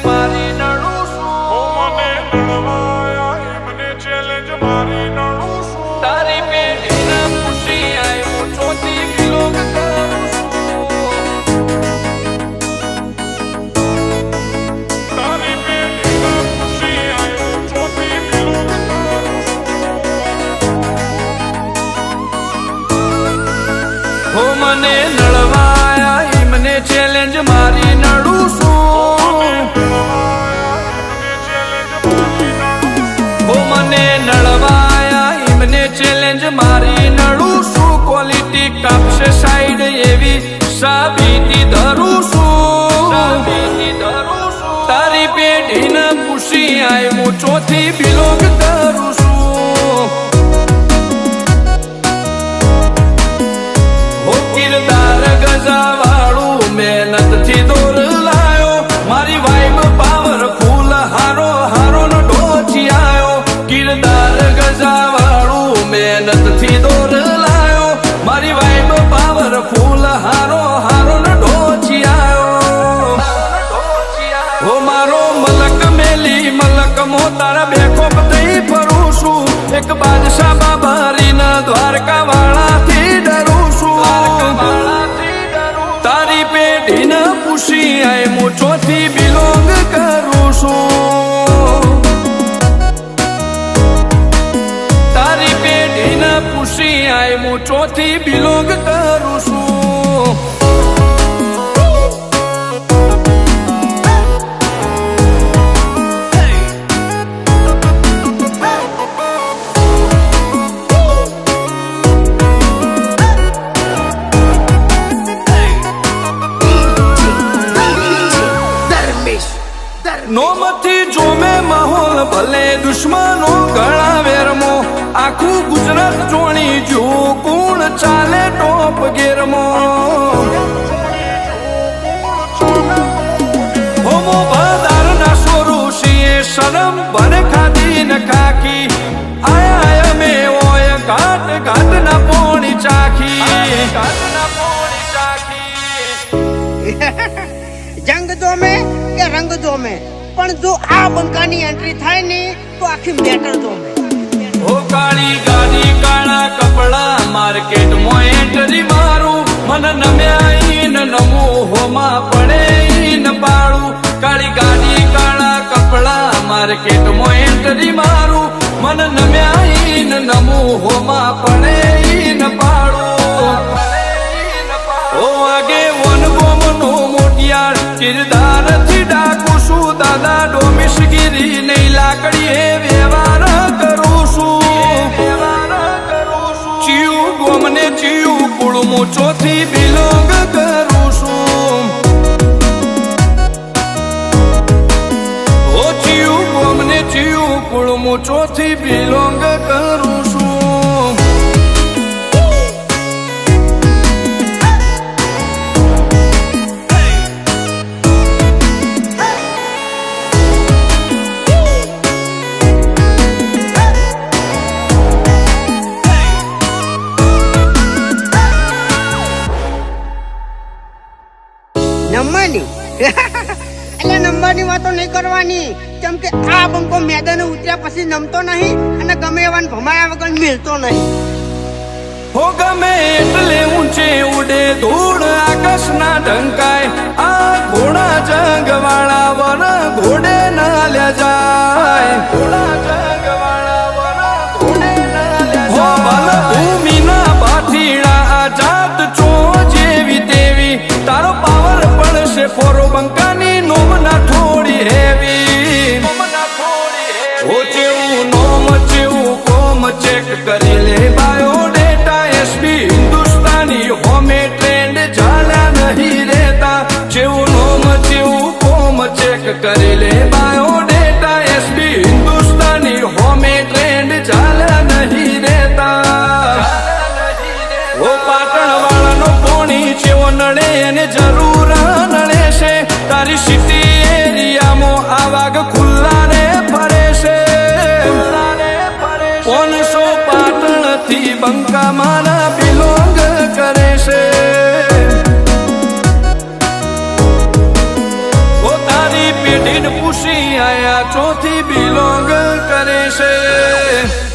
મારી નડું છું મને નડવાયા મને ચેલેન્જ મારી નડું છું તારી પેઢીના ખુશી આવ્યો ચોથી વિલોક કરું તારી પેઢીના ખુશી આવ્યો ચોથી વિલોક હો મને નડવાયા મને ચેલેન્જ મારી નડું છું હો મને નડવાયા મને ચેલેન્જ મારી નડું છું ક્વોલિટી કાપશે સાઈડ એવી સાબિતી ધરું છું તારી પેઢીને ખુશી આવ્યું ચોથી બિલોંગ કરું છું હો કિરદાર ગજાવાળું મહેનતથી દોર લાયો મારી વાઈબ પાવરફુલ હારો હારો નો ડોચી આયો કિરદાર ગજાવાળું મહેનતથી દોર લાયો મારી વાઈબ પાવરફુલ હારો હારો નો ડોચી આયો હો મારો મલક મેલી મલક મો તારા બેકોપ થઈ ફરું છું એક બાદશાહ બાબારીના દ્વારકા વાળાથી ડરું છું તારી પેઢીને પૂછી આય હું ચોથી બિલોંગ કરું છું તારી પેઢીને પૂછી આય હું ચોથી બિલોંગ કરું છું નોમથી જોમે માહોલ ભલે દુશ્મનો ગળા વેરમો આખું ગુજરાત જોણી જો કોણ ચાલે ટોપ ગેરમો હોમો બદાર ના સોરુષીએ શરમ બને ખાધી ન ખાકી આયા અમે ઓય ઘાટ ઘાટ ના પોણી ચાખી જંગ જોમે કે રંગ જોમે પણ જો આ બંકાની એન્ટ્રી થાય ને તો આખી મેટર જોમે ઓ કાળી ગાડી કાળા કપડા માર્કેટમાં એન્ટ્રી મારું મન નમ્યા ન નમું હોમાં પડે ન પાડું કાળી ગાડી કાળા કપડા માર્કેટમાં એન્ટ્રી મારું મન નમ્યા ન નમું હોમાં પડે ન પાડું ઓ આગે વન ગોમનો મોટિયાર કિરદાર થી ડાકું છું દાદા ડોમિશગીરી નહીં લાકડીએ વ્યવહાર કરું છું ચિયું ગોમને ચિયું કુળમું ચોથી બિલોંગ કરું છું ઓ ચિયું ગોમને ચિયું કુળમું ચોથી બિલોંગ કરું છું નંબરની એટલે નંબરની વાતો નહીં કરવાની કેમ કે આ બંકો મેદાને ઉતર્યા પછી નમતો નહીં અને ગમે એવાને ભમાયા વગર મિલતો નહીં હો ગમે એટલે ઊંચે ઉડે ધૂળ આકાશના ઢંકાય આ ઘોડા જંગ વાળા વર ઘોડે ના લે જાય ઘોડા જંગ વાળા વર ઘોડે ના લે હો બલ ભૂમિના બાથીડા આઝાદ ચો જેવી તેવી તારો પાવર પડશે ફોરો બંકાની નોમના થોડી હેવી હો જેવું નોમ જેવું કોમ ચેક કરી લે બાયોડેટા એસબી હિન્દુસ્તાની હોમે ટ્રેન્ડ ચાલ્યા નહીં રહેતા જેવું નોમ જેવું કોમ ચેક કરી લે બાયોડેટા એસબી હિન્દુસ્તાની હોમે ટ્રેન્ડ ચાલ્યા નહીં રહેતા ઓ પાટણ વાળાનો પોણી જેવો નડે એને જરૂર નડે છે તારી સિટી એરિયામાં આ વાઘ ખુલ્લા રે ફરે છે 500 પાટણ થી બંકા મારા બિલોંગ કરે છે ઓ તારી પેઢીને પૂછી આયા ચોથી બિલોંગ કરે છે